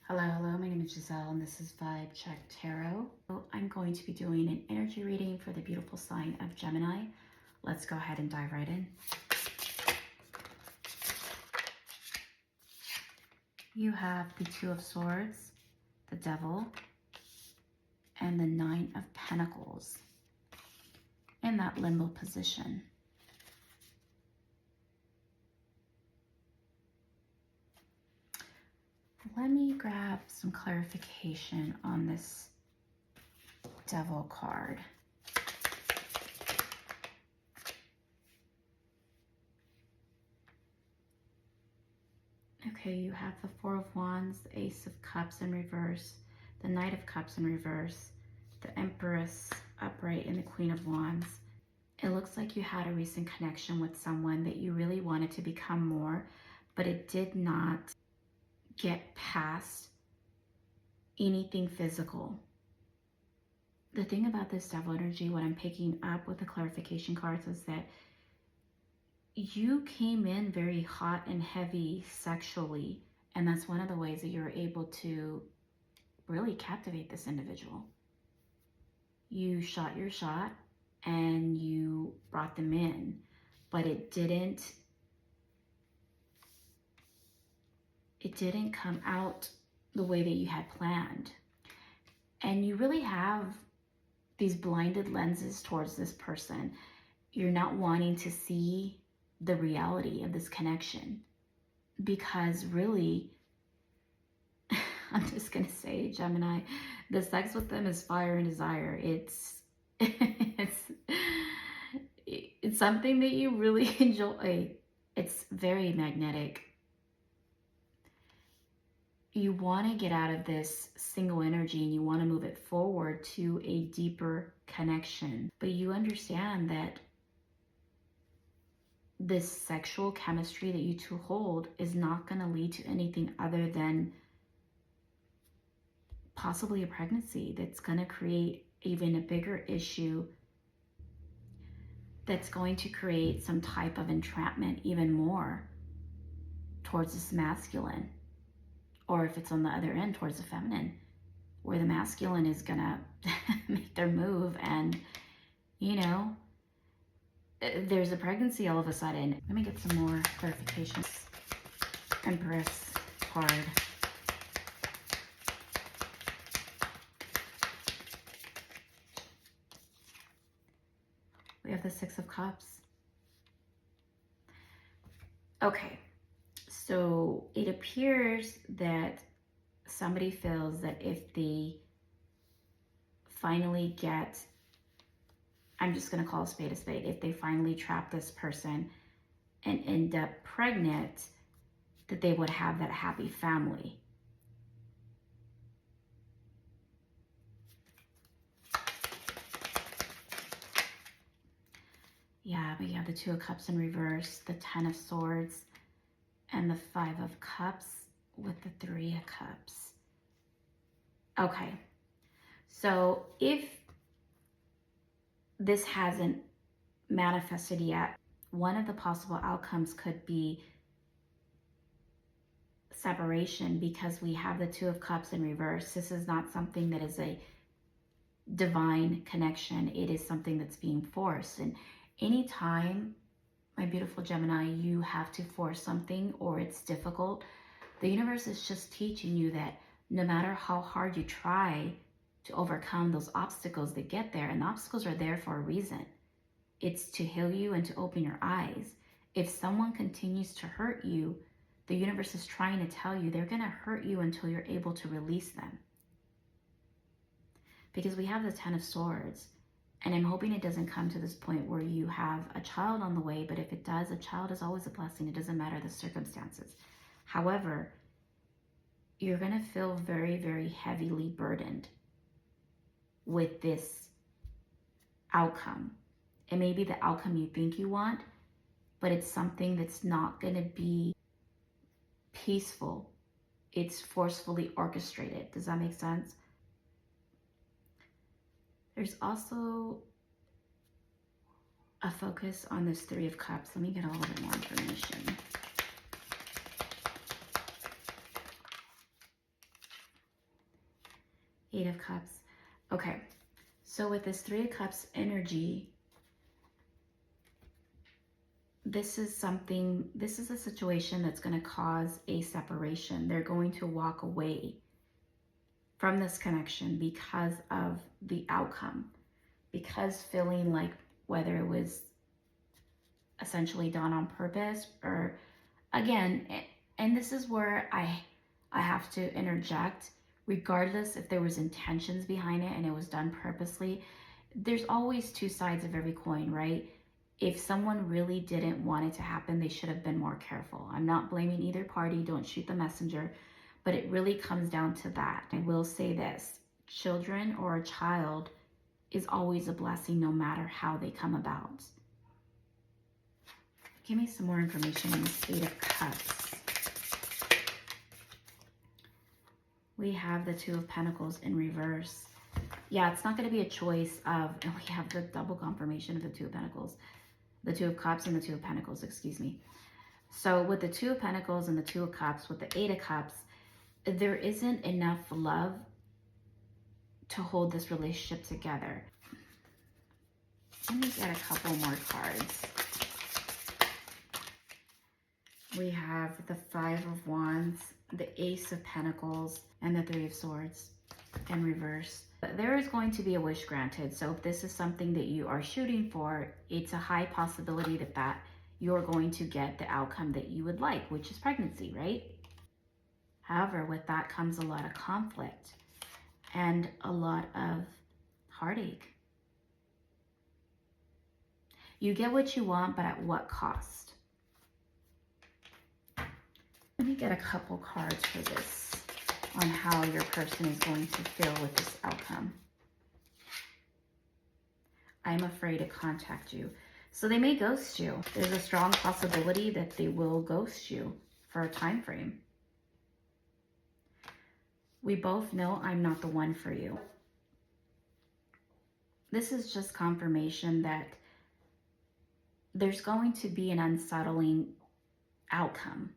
Hello, hello, my name is Giselle and this is Vybechecktarot. So I'm going to be doing an energy reading for the beautiful sign of Gemini. Let's go ahead and dive right in. You have the Two of Swords, the Devil, and the Nine of Pentacles in that limbo position. Let me grab some clarification on this Devil card. Okay, you have the Four of Wands, the Ace of Cups in reverse, the Knight of Cups in reverse, the Empress upright, and the Queen of Wands. It looks like you had a recent connection with someone that you really wanted to become more, but it did not get past anything physical. The thing about this Devil energy, what I'm picking up with the clarification cards, is that you came in very hot and heavy sexually, and that's one of the ways that you're able to really captivate this individual. You shot your shot and you brought them in, but it didn't come out the way that you had planned. And you really have these blinded lenses towards this person. You're not wanting to see the reality of this connection, because really, I'm just gonna say, Gemini, the sex with them is fire and desire. It's it's something that you really enjoy. It's very magnetic. You want to get out of this single energy and you want to move it forward to a deeper connection, but you understand that this sexual chemistry that you two hold is not going to lead to anything other than possibly a pregnancy that's going to create even a bigger issue, that's going to create some type of entrapment even more towards this masculine, or if it's on the other end, towards the feminine, where the masculine is going to make their move and, you know, there's a pregnancy all of a sudden. Let me get some more clarifications. Empress card. We have the Six of Cups. Okay, so it appears that somebody feels that if they finally get, I'm just going to call a spade, if they finally trap this person and end up pregnant, that they would have that happy family. Yeah, but you have the Two of Cups in reverse, the Ten of Swords, and the Five of Cups with the Three of Cups. Okay, so if this hasn't manifested yet, one of the possible outcomes could be separation, because we have the Two of Cups in reverse. This is not something that is a divine connection. It is something that's being forced. And anytime, my beautiful Gemini, you have to force something or it's difficult, the universe is just teaching you that no matter how hard you try to overcome those obstacles that get there, and the obstacles are there for a reason. It's to heal you and to open your eyes. If someone continues to hurt you, the universe is trying to tell you they're going to hurt you until you're able to release them. Because we have the Ten of Swords, and I'm hoping it doesn't come to this point where you have a child on the way, but if it does, a child is always a blessing. It doesn't matter the circumstances. However, you're going to feel very, very heavily burdened with this outcome. It may be the outcome you think you want, but it's something that's not going to be peaceful. It's forcefully orchestrated. Does that make sense? There's also a focus on this Three of Cups. Let me get a little bit more information. Eight of Cups. Okay, so with this Three of Cups energy, this is a situation that's going to cause a separation. They're going to walk away from this connection because of the outcome, because feeling like whether it was essentially done on purpose or, again, and this is where I have to interject, regardless if there was intentions behind it and it was done purposely, there's always two sides of every coin, right? If someone really didn't want it to happen, they should have been more careful. I'm not blaming either party, don't shoot the messenger, but it really comes down to that. I will say this, children or a child is always a blessing no matter how they come about. Give me some more information on this Eight of Cups. We have the Two of Pentacles in reverse. Yeah, it's not going to be a choice of, and we have the double confirmation of the Two of Pentacles. The Two of Cups and the Two of Pentacles, excuse me. So with the Two of Pentacles and the Two of Cups, with the Eight of Cups, there isn't enough love to hold this relationship together. Let me get a couple more cards. We have the Five of Wands, the Ace of Pentacles, and the Three of Swords in reverse. There is going to be a wish granted. So if this is something that you are shooting for, it's a high possibility that you're going to get the outcome that you would like, which is pregnancy, right? However, with that comes a lot of conflict and a lot of heartache. You get what you want, but at what cost? Let me get a couple cards for this on how your person is going to feel with this outcome. I'm afraid to contact you. So they may ghost you. There's a strong possibility that they will ghost you for a time frame. We both know I'm not the one for you. This is just confirmation that there's going to be an unsettling outcome.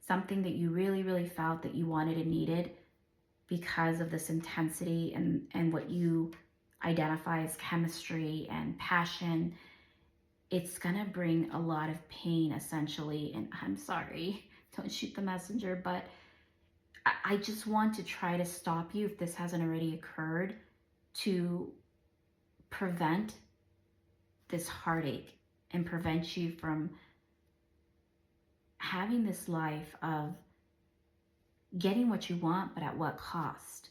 Something that you really, really felt that you wanted and needed because of this intensity and what you identify as chemistry and passion. It's gonna bring a lot of pain essentially, and I'm sorry, don't shoot the messenger, but I just want to try to stop you, if this hasn't already occurred, to prevent this heartache and prevent you from having this life of getting what you want, but at what cost?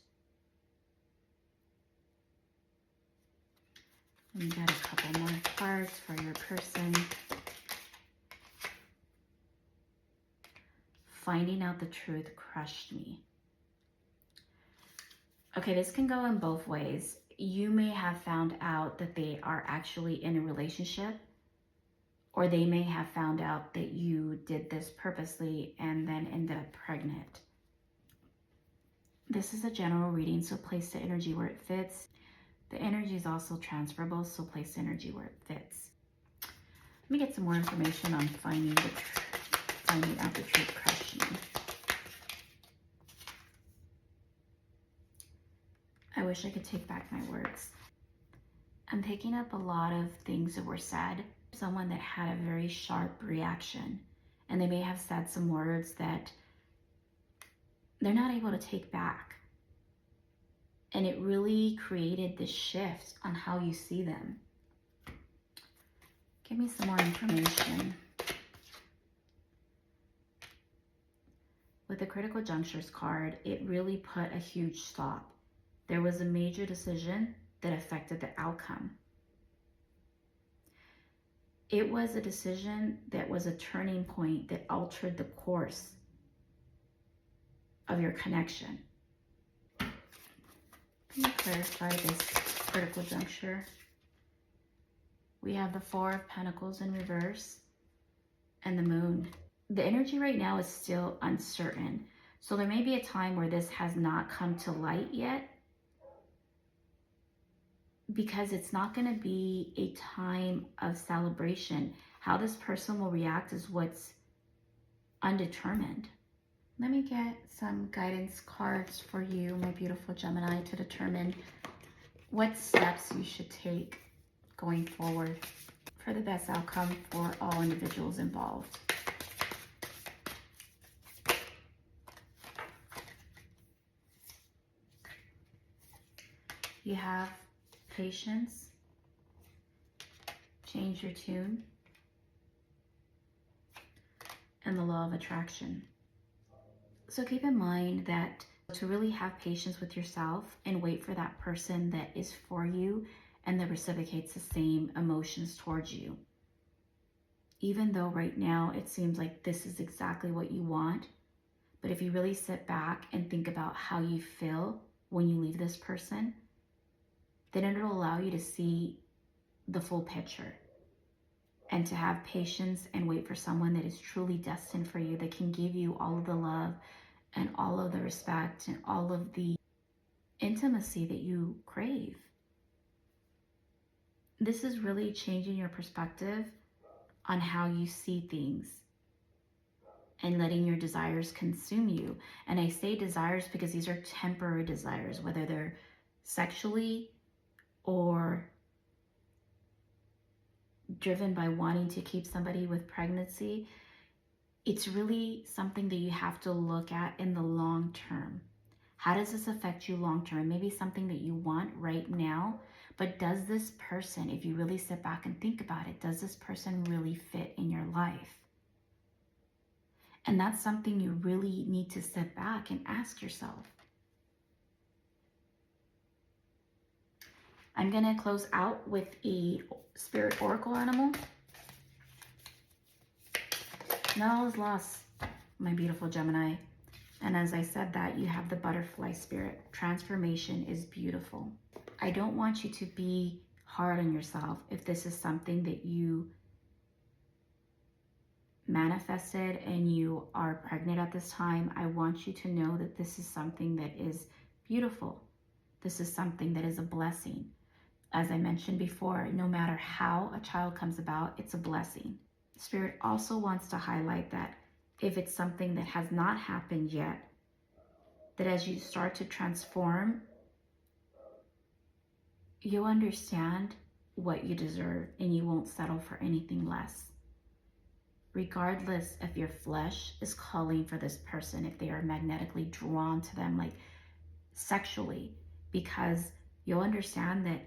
And you got a couple more cards for your person. Finding out the truth crushed me. Okay, this can go in both ways. You may have found out that they are actually in a relationship, or they may have found out that you did this purposely and then ended up pregnant. This is a general reading, so place the energy where it fits. The energy is also transferable, so place the energy where it fits. Let me get some more information on finding out the truth crushed me. I wish I could take back my words. I'm picking up a lot of things that were said. Someone that had a very sharp reaction, and they may have said some words that they're not able to take back. And it really created this shift on how you see them. Give me some more information. With the Critical Junctures card, it really put a huge stop. There was a major decision that affected the outcome. It was a decision that was a turning point that altered the course of your connection. Can you clarify this critical juncture? We have the Four of Pentacles in reverse and the Moon. The energy right now is still uncertain. So there may be a time where this has not come to light yet, because it's not going to be a time of celebration. How this person will react is what's undetermined. Let me get some guidance cards for you, my beautiful Gemini, to determine what steps you should take going forward for the best outcome for all individuals involved. You have patience, change your tune, and the law of attraction. So keep in mind that to really have patience with yourself and wait for that person that is for you and that reciprocates the same emotions towards you. Even though right now it seems like this is exactly what you want, but if you really sit back and think about how you feel when you leave this person, then it'll allow you to see the full picture and to have patience and wait for someone that is truly destined for you, that can give you all of the love and all of the respect and all of the intimacy that you crave. This is really changing your perspective on how you see things and letting your desires consume you. And I say desires because these are temporary desires, whether they're sexually or driven by wanting to keep somebody with pregnancy. It's really something that you have to look at in the long term. How does this affect you long term? Maybe something that you want right now, but does this person, if you really sit back and think about it, does this person really fit in your life? And that's something you really need to sit back and ask yourself. I'm going to close out with a spirit oracle animal. No loss, my beautiful Gemini. And as I said that, you have the butterfly spirit. Transformation is beautiful. I don't want you to be hard on yourself if this is something that you manifested and you are pregnant at this time. I want you to know that this is something that is beautiful. This is something that is a blessing. As I mentioned before, no matter how a child comes about, it's a blessing. Spirit also wants to highlight that if it's something that has not happened yet, that as you start to transform, you'll understand what you deserve and you won't settle for anything less. Regardless if your flesh is calling for this person, if they are magnetically drawn to them, like sexually, because you'll understand that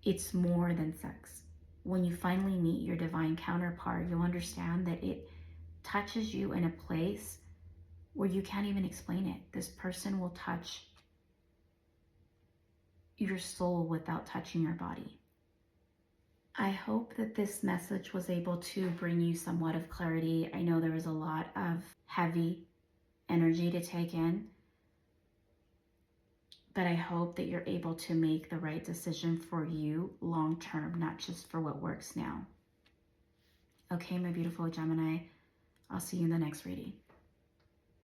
it's more than sex. When you finally meet your divine counterpart, you'll understand that it touches you in a place where you can't even explain it. This person will touch your soul without touching your body. I hope that this message was able to bring you somewhat of clarity. I know there was a lot of heavy energy to take in, but I hope that you're able to make the right decision for you long term, not just for what works now. Okay, my beautiful Gemini, I'll see you in the next reading.